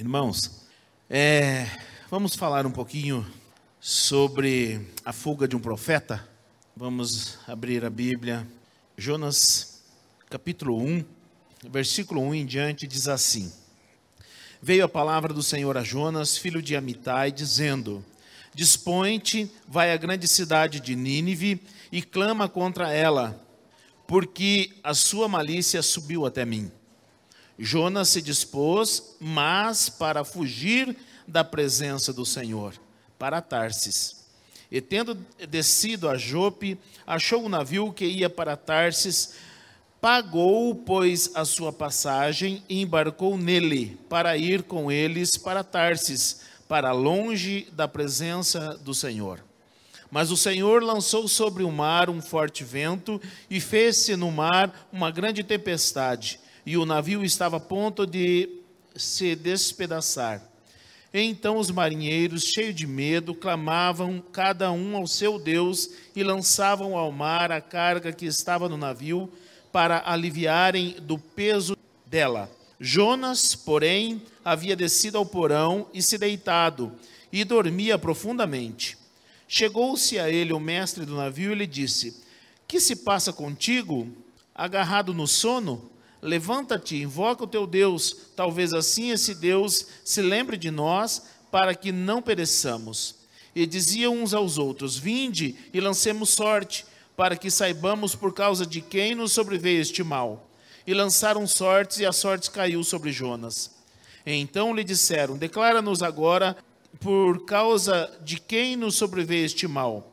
Irmãos, vamos falar um pouquinho sobre a fuga de um profeta. Vamos abrir a Bíblia. Jonas, capítulo 1, versículo 1 em diante, diz assim: Veio a palavra do Senhor a Jonas, filho de Amitai, dizendo: Dispõe-te, vai à grande cidade de Nínive e clama contra ela, porque a sua malícia subiu até mim. Jonas se dispôs, mas para fugir da presença do Senhor, para Tarsis. E tendo descido a Jope, achou um navio que ia para Tarsis, pagou, pois, a sua passagem e embarcou nele, para ir com eles para Tarsis, para longe da presença do Senhor. Mas o Senhor lançou sobre o mar um forte vento, e fez-se no mar uma grande tempestade, e o navio estava a ponto de se despedaçar. Então os marinheiros, cheios de medo, clamavam cada um ao seu Deus e lançavam ao mar a carga que estava no navio para aliviarem do peso dela. Jonas, porém, havia descido ao porão e se deitado, e dormia profundamente. Chegou-se a ele o mestre do navio e lhe disse: Que se passa contigo, agarrado no sono? Levanta-te, invoca o teu Deus, talvez assim esse Deus se lembre de nós, para que não pereçamos. E diziam uns aos outros: Vinde e lancemos sorte, para que saibamos por causa de quem nos sobreveio este mal. E lançaram sortes, e a sorte caiu sobre Jonas. E então lhe disseram: Declara-nos agora por causa de quem nos sobreveio este mal.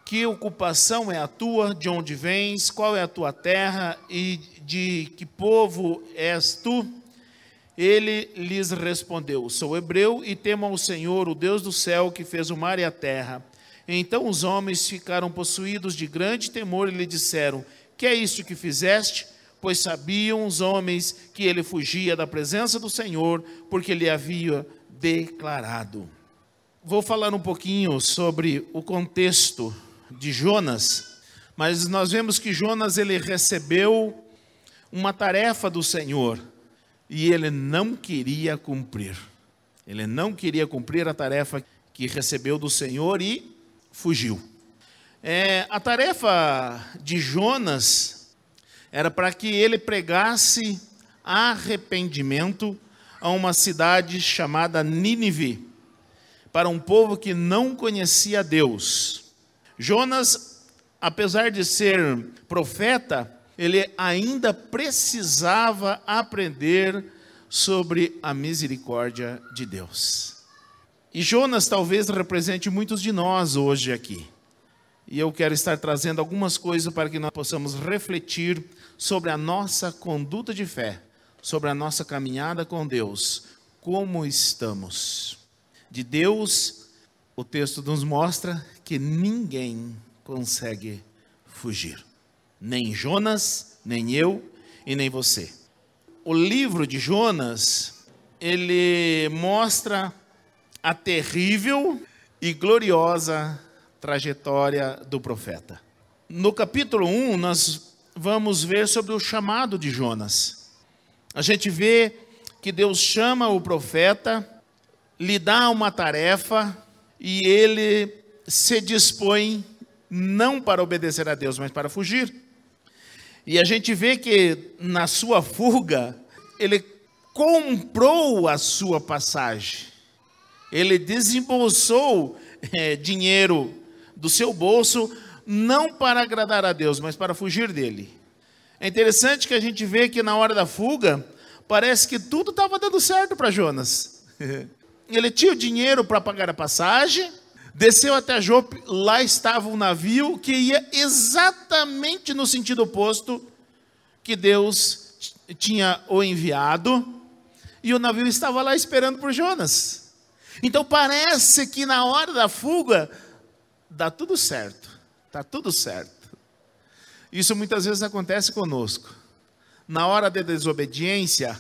Que ocupação é a tua, de onde vens, qual é a tua terra e de que povo és tu? Ele lhes respondeu: Sou hebreu e temo ao Senhor, o Deus do céu, que fez o mar e a terra. Então os homens ficaram possuídos de grande temor e lhe disseram: Que é isto que fizeste? Pois sabiam os homens que ele fugia da presença do Senhor, porque lhe havia declarado. Vou falar um pouquinho sobre o contexto de Jonas, mas nós vemos que Jonas ele recebeu uma tarefa do Senhor e ele não queria cumprir. Ele não queria cumprir a tarefa que recebeu do Senhor e fugiu. A tarefa de Jonas era para que ele pregasse arrependimento a uma cidade chamada Nínive, para um povo que não conhecia Deus. Jonas, apesar de ser profeta, ele ainda precisava aprender sobre a misericórdia de Deus. E Jonas talvez represente muitos de nós hoje aqui. E eu quero estar trazendo algumas coisas para que nós possamos refletir sobre a nossa conduta de fé, sobre a nossa caminhada com Deus, como estamos. De Deus, o texto nos mostra que ninguém consegue fugir. Nem Jonas, nem eu e nem você. O livro de Jonas, ele mostra a terrível e gloriosa trajetória do profeta. No capítulo 1, nós vamos ver sobre o chamado de Jonas. A gente vê que Deus chama o profeta, lhe dá uma tarefa e ele se dispõe não para obedecer a Deus, mas para fugir. E a gente vê que na sua fuga, ele comprou a sua passagem. Ele desembolsou dinheiro do seu bolso, não para agradar a Deus, mas para fugir dele. É interessante que a gente vê que na hora da fuga, parece que tudo estava dando certo para Jonas. Ele tinha o dinheiro para pagar a passagem, desceu até Jope, lá estava um navio que ia exatamente no sentido oposto que Deus tinha o enviado, e o navio estava lá esperando por Jonas. Então parece que na hora da fuga, dá tudo certo, está tudo certo. Isso muitas vezes acontece conosco. Na hora da desobediência,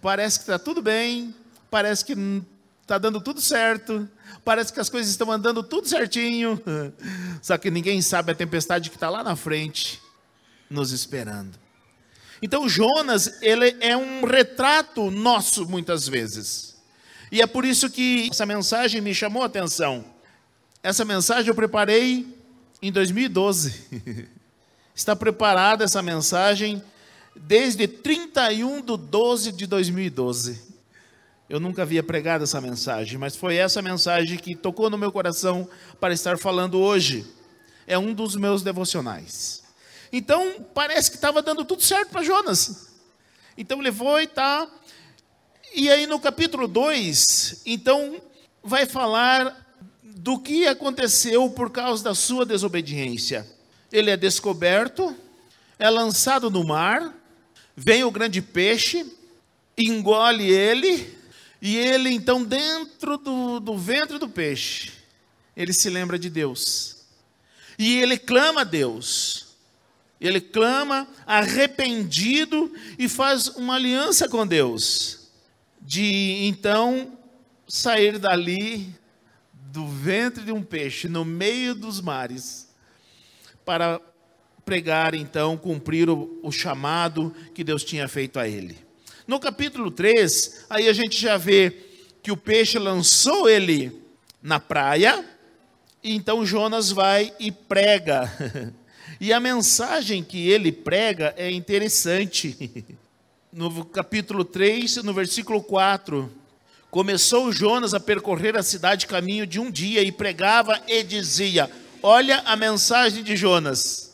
parece que está tudo bem, parece que está dando tudo certo, parece que as coisas estão andando tudo certinho, só que ninguém sabe a tempestade que está lá na frente, nos esperando. Então Jonas, ele é um retrato nosso muitas vezes. E é por isso que essa mensagem me chamou a atenção. Essa mensagem eu preparei em 2012. Está preparada essa mensagem desde 31/12/2012. Eu nunca havia pregado essa mensagem, mas foi essa mensagem que tocou no meu coração para estar falando hoje. É um dos meus devocionais. Então, parece que estava dando tudo certo para Jonas. Então, ele foi, tá. E aí, no capítulo 2, então, vai falar do que aconteceu por causa da sua desobediência. Ele é descoberto, é lançado no mar, vem o grande peixe, engole ele, e ele, então, dentro do ventre do peixe, ele se lembra de Deus. E ele clama a Deus. Ele clama arrependido e faz uma aliança com Deus. De, então, sair dali, do ventre de um peixe, no meio dos mares, para pregar, então, cumprir o chamado que Deus tinha feito a ele. No capítulo 3, aí a gente já vê que o peixe lançou ele na praia, e então Jonas vai e prega. E a mensagem que ele prega é interessante. No capítulo 3, no versículo 4, começou Jonas a percorrer a cidade caminho de um dia e pregava e dizia, olha a mensagem de Jonas.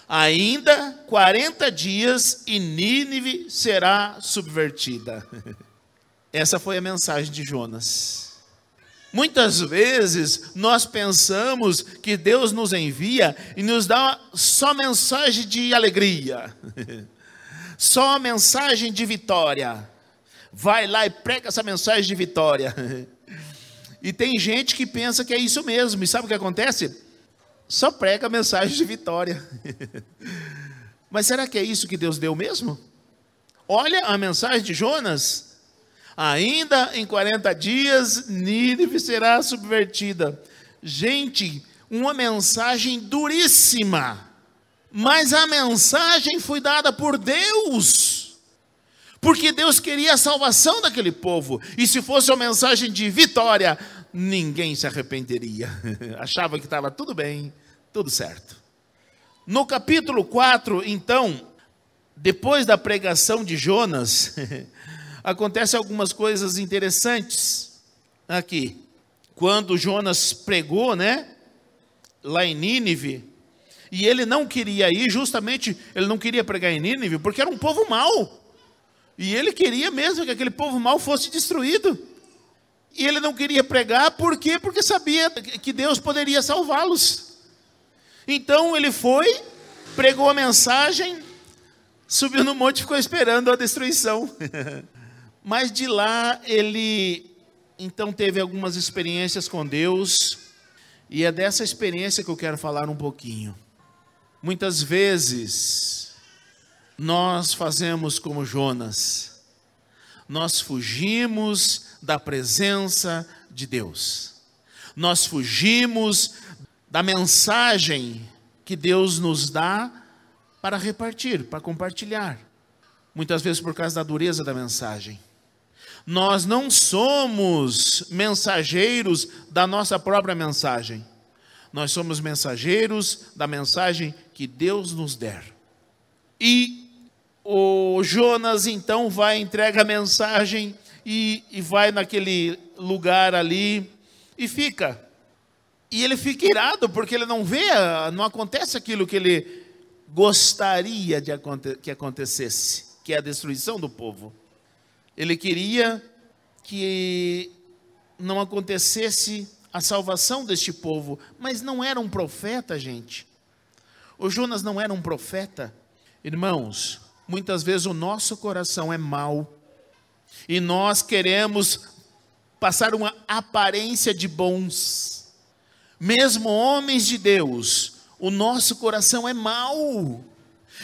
Ainda 40 dias e Nínive será subvertida. Essa foi a mensagem de Jonas. Muitas vezes nós pensamos que Deus nos envia e nos dá só mensagem de alegria. Só mensagem de vitória. Vai lá e prega essa mensagem de vitória. E tem gente que pensa que é isso mesmo. E sabe o que acontece? Só prega mensagem de vitória. Mas será que é isso que Deus deu mesmo? Olha a mensagem de Jonas. Ainda em 40 dias, Nínive será subvertida. Gente, uma mensagem duríssima. Mas a mensagem foi dada por Deus. Porque Deus queria a salvação daquele povo. E se fosse uma mensagem de vitória, ninguém se arrependeria. Achava que estava tudo bem, tudo certo. No capítulo 4, então, depois da pregação de Jonas, acontecem algumas coisas interessantes aqui. Quando Jonas pregou, lá em Nínive, e ele não queria ir, justamente, ele não queria pregar em Nínive, porque era um povo mau. E ele queria mesmo que aquele povo mau fosse destruído. E ele não queria pregar, por quê? Porque sabia que Deus poderia salvá-los. Então ele foi, pregou a mensagem, subiu no monte e ficou esperando a destruição. Mas de lá ele, então, teve algumas experiências com Deus. E é dessa experiência que eu quero falar um pouquinho. Muitas vezes, nós fazemos como Jonas. Nós fugimos da presença de Deus. Nós fugimos da mensagem que Deus nos dá para repartir, para compartilhar. Muitas vezes por causa da dureza da mensagem. Nós não somos mensageiros da nossa própria mensagem. Nós somos mensageiros da mensagem que Deus nos der. E o Jonas então vai, entrega a mensagem e vai naquele lugar ali e fica. E ele fica irado porque ele não vê, não acontece aquilo que ele gostaria que acontecesse, que é a destruição do povo. Ele queria que não acontecesse a salvação deste povo, mas não era um profeta, gente. O Jonas não era um profeta. Irmãos, muitas vezes o nosso coração é mau e nós queremos passar uma aparência de bons. Mesmo homens de Deus, o nosso coração é mau.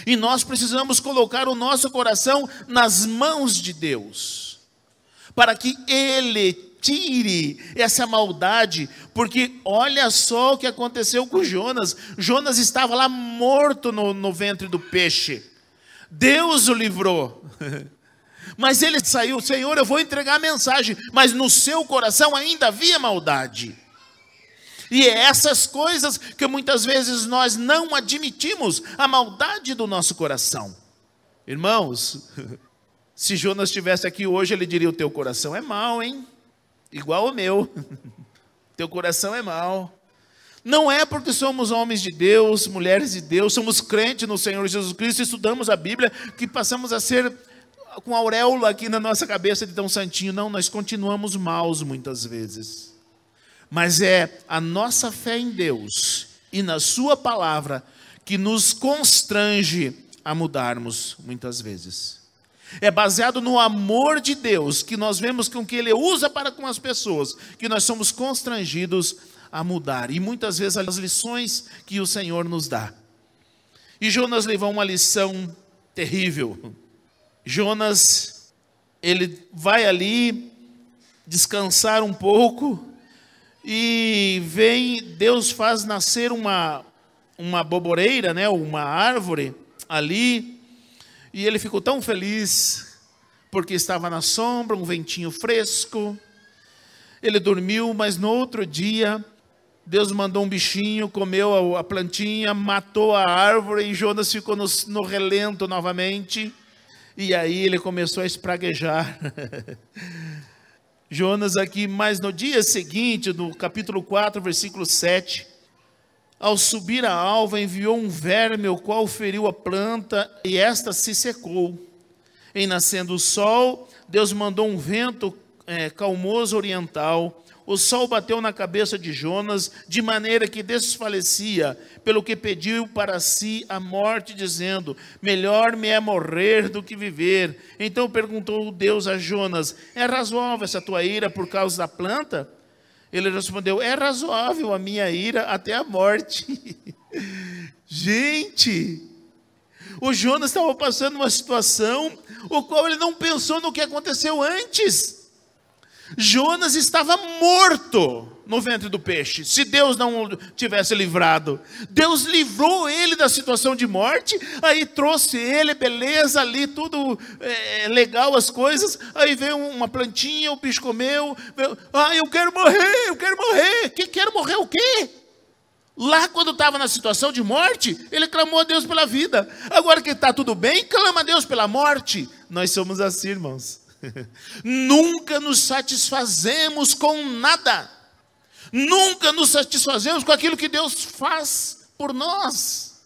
E nós precisamos colocar o nosso coração nas mãos de Deus, para que Ele tire essa maldade, porque olha só o que aconteceu com Jonas. Jonas estava lá morto no ventre do peixe. Deus o livrou. Mas ele saiu, Senhor, eu vou entregar a mensagem, mas no seu coração ainda havia maldade. E é essas coisas que muitas vezes nós não admitimos, a maldade do nosso coração. Irmãos, se Jonas estivesse aqui hoje, ele diria, o teu coração é mau, hein? Igual o meu. Teu coração é mau. Não é porque somos homens de Deus, mulheres de Deus, somos crentes no Senhor Jesus Cristo, estudamos a Bíblia, que passamos a ser com auréola aqui na nossa cabeça de tão santinho. Não, nós continuamos maus muitas vezes. Mas é a nossa fé em Deus e na sua palavra que nos constrange a mudarmos muitas vezes. É baseado no amor de Deus que nós vemos com que Ele usa para com as pessoas, que nós somos constrangidos a mudar. E muitas vezes as lições que o Senhor nos dá. E Jonas levou uma lição terrível. Jonas, ele vai ali descansar um pouco e Deus faz nascer uma boboreira, né, uma árvore ali, e ele ficou tão feliz, porque estava na sombra, um ventinho fresco. Ele dormiu, mas no outro dia, Deus mandou um bichinho, comeu a plantinha, matou a árvore, e Jonas ficou no relento novamente, e aí ele começou a espraguejar. Jonas aqui, mas no dia seguinte, no capítulo 4, versículo 7, ao subir a alva, enviou um verme, o qual feriu a planta, e esta se secou. Em nascendo o sol, Deus mandou um vento calmoso oriental. O sol bateu na cabeça de Jonas, de maneira que desfalecia, pelo que pediu para si a morte, dizendo, melhor me é morrer do que viver. Então perguntou Deus a Jonas, é razoável essa tua ira por causa da planta? Ele respondeu, é razoável a minha ira até a morte. Gente, o Jonas estava passando uma situação, o qual ele não pensou no que aconteceu antes. Jonas estava morto no ventre do peixe, se Deus não o tivesse livrado. Deus livrou ele da situação de morte, aí trouxe ele, beleza, ali tudo legal as coisas, aí veio uma plantinha, o bicho comeu, eu quero morrer, quero morrer o quê? Lá quando estava na situação de morte, ele clamou a Deus pela vida. Agora que está tudo bem, clama a Deus pela morte. Nós somos assim, irmãos. Nunca nos satisfazemos com nada. Nunca nos satisfazemos com aquilo que Deus faz por nós.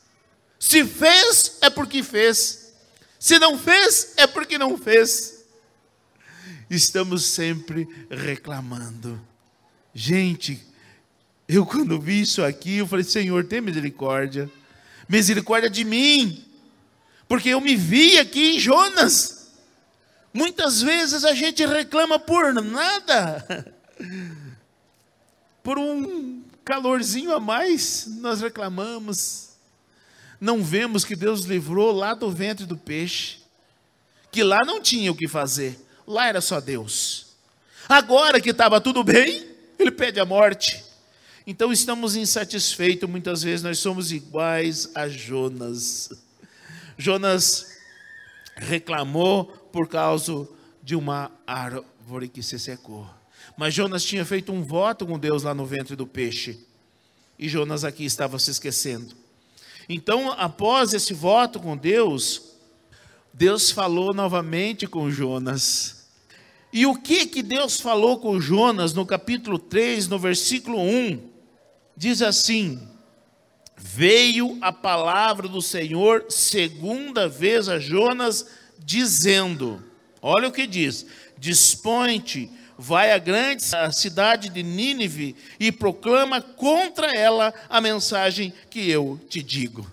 Se fez, é porque fez. Se não fez, é porque não fez. Estamos sempre reclamando. Gente, eu quando vi isso aqui, eu falei, Senhor, tem misericórdia. Misericórdia de mim. Porque eu me vi aqui em Jonas. Muitas vezes a gente reclama por nada. Por um calorzinho a mais, nós reclamamos. Não vemos que Deus livrou lá do ventre do peixe. Que lá não tinha o que fazer. Lá era só Deus. Agora que estava tudo bem, Ele pede a morte. Então estamos insatisfeitos. Muitas vezes nós somos iguais a Jonas. Jonas reclamou por causa de uma árvore que se secou. Mas Jonas tinha feito um voto com Deus lá no ventre do peixe. E Jonas aqui estava se esquecendo. Então, após esse voto com Deus, Deus falou novamente com Jonas. E o que Deus falou com Jonas no capítulo 3, no versículo 1? Diz assim, veio a palavra do Senhor segunda vez a Jonas, dizendo, olha o que diz, dispõe-te, vai à grande cidade de Nínive e proclama contra ela a mensagem que eu te digo.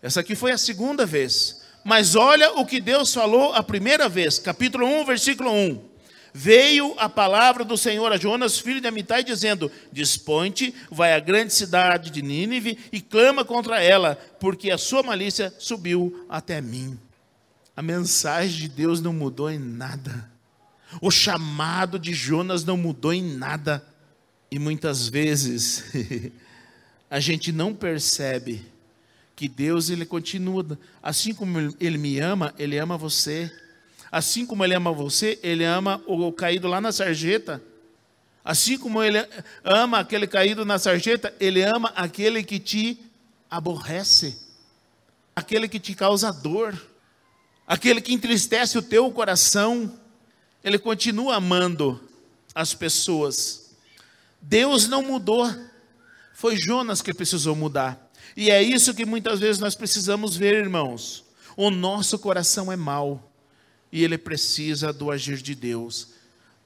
Essa aqui foi a segunda vez. Mas olha o que Deus falou a primeira vez, capítulo 1, versículo 1. Veio a palavra do Senhor a Jonas, filho de Amitai, dizendo, dispõe-te, vai à grande cidade de Nínive e clama contra ela, porque a sua malícia subiu até mim. A mensagem de Deus não mudou em nada. O chamado de Jonas não mudou em nada. E muitas vezes a gente não percebe que Deus, Ele continua. Assim como Ele me ama, Ele ama você. Assim como Ele ama você, Ele ama o caído lá na sarjeta. Assim como Ele ama aquele caído na sarjeta, Ele ama aquele que te aborrece, aquele que te causa dor, aquele que entristece o teu coração. Ele continua amando as pessoas. Deus não mudou, foi Jonas que precisou mudar. E é isso que muitas vezes nós precisamos ver, irmãos. O nosso coração é mau e ele precisa do agir de Deus.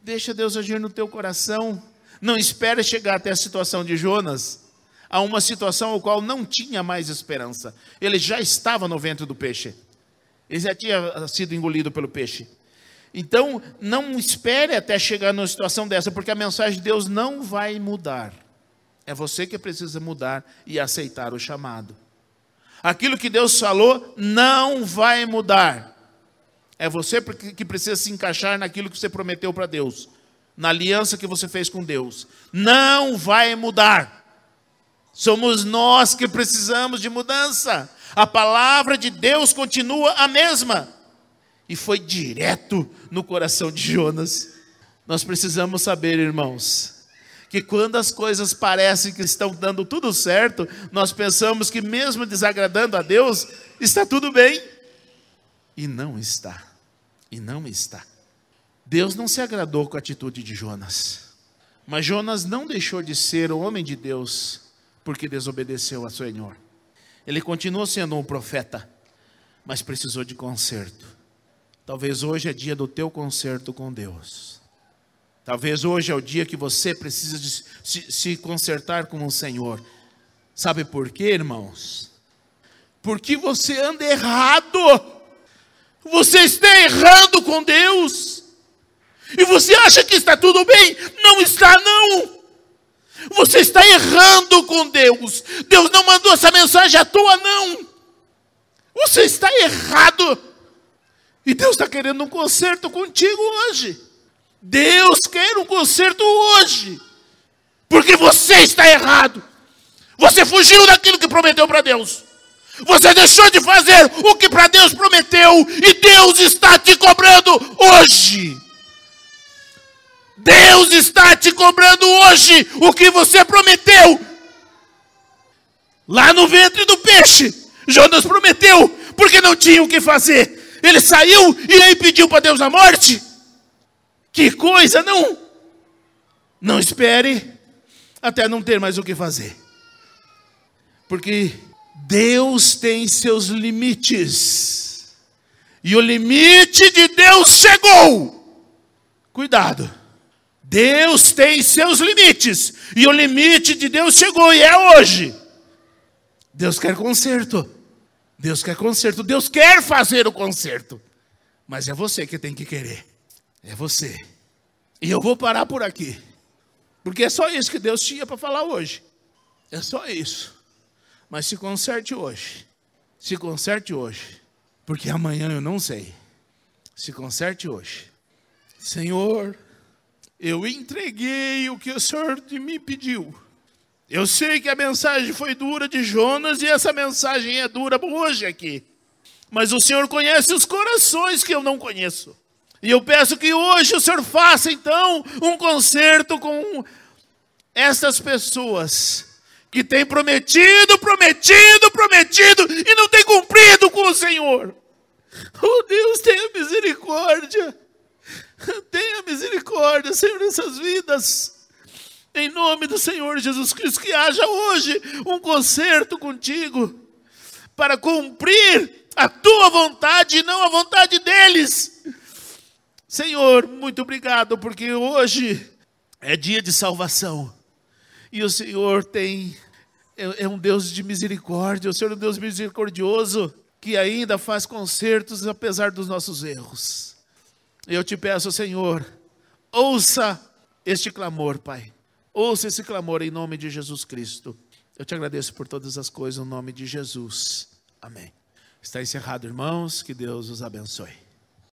Deixa Deus agir no teu coração. Não espere chegar até a situação de Jonas, a uma situação ao qual não tinha mais esperança. Ele já estava no ventre do peixe. Ele já tinha sido engolido pelo peixe. Então, não espere até chegar numa situação dessa, porque a mensagem de Deus não vai mudar. É você que precisa mudar e aceitar o chamado. Aquilo que Deus falou não vai mudar. É você que precisa se encaixar naquilo que você prometeu para Deus, na aliança que você fez com Deus. Não vai mudar. Somos nós que precisamos de mudança. A palavra de Deus continua a mesma. E foi direto no coração de Jonas. Nós precisamos saber, irmãos, que quando as coisas parecem que estão dando tudo certo, nós pensamos que mesmo desagradando a Deus, está tudo bem. E não está. E não está. Deus não se agradou com a atitude de Jonas. Mas Jonas não deixou de ser o homem de Deus porque desobedeceu ao Senhor. Ele continuou sendo um profeta, mas precisou de conserto. Talvez hoje é dia do teu conserto com Deus. Talvez hoje é o dia que você precisa de se consertar com o Senhor. Sabe por quê, irmãos? Porque você anda errado. Você está errando com Deus. E você acha que está tudo bem? Não está, não. Você está errando com Deus. Deus não mandou essa mensagem à toa, não. Você está errado. E Deus está querendo um conserto contigo hoje. Deus quer um conserto hoje. Porque você está errado. Você fugiu daquilo que prometeu para Deus. Você deixou de fazer o que para Deus prometeu. E Deus está te cobrando hoje. Deus está te cobrando hoje o que você prometeu. Lá no ventre do peixe, Jonas prometeu, porque não tinha o que fazer. Ele saiu e aí pediu para Deus a morte. Que coisa, não? Não espere até não ter mais o que fazer. Porque Deus tem seus limites. E o limite de Deus chegou. Cuidado. Deus tem seus limites. E o limite de Deus chegou e é hoje. Deus quer conserto. Deus quer conserto. Deus quer fazer o conserto. Mas é você que tem que querer. É você. E eu vou parar por aqui. Porque é só isso que Deus tinha para falar hoje. É só isso. Mas se conserte hoje. Se conserte hoje. Porque amanhã eu não sei. Se conserte hoje. Senhor, eu entreguei o que o Senhor de mim pediu. Eu sei que a mensagem foi dura de Jonas e essa mensagem é dura hoje aqui. Mas o Senhor conhece os corações que eu não conheço. E eu peço que hoje o Senhor faça então um concerto com essas pessoas que têm prometido e não têm cumprido com o Senhor. Oh Deus, tenha misericórdia. Tenha misericórdia, Senhor, nessas vidas. Em nome do Senhor Jesus Cristo, que haja hoje um concerto contigo para cumprir a tua vontade e não a vontade deles. Senhor, muito obrigado, porque hoje é dia de salvação. E o Senhor é um Deus de misericórdia, o Senhor é um Deus misericordioso, que ainda faz concertos apesar dos nossos erros. Eu te peço, Senhor, ouça este clamor, Pai. Ouça esse clamor em nome de Jesus Cristo. Eu te agradeço por todas as coisas no nome de Jesus. Amém. Está encerrado, irmãos. Que Deus os abençoe.